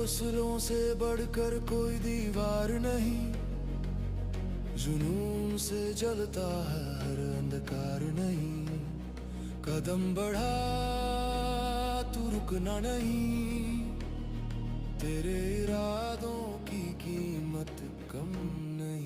हौसलों से बढ़कर कोई दीवार नहीं, जुनून से जलता है हर अंधकार नहीं। कदम बढ़ा तू रुकना नहीं, तेरे इरादों की कीमत कम नहीं।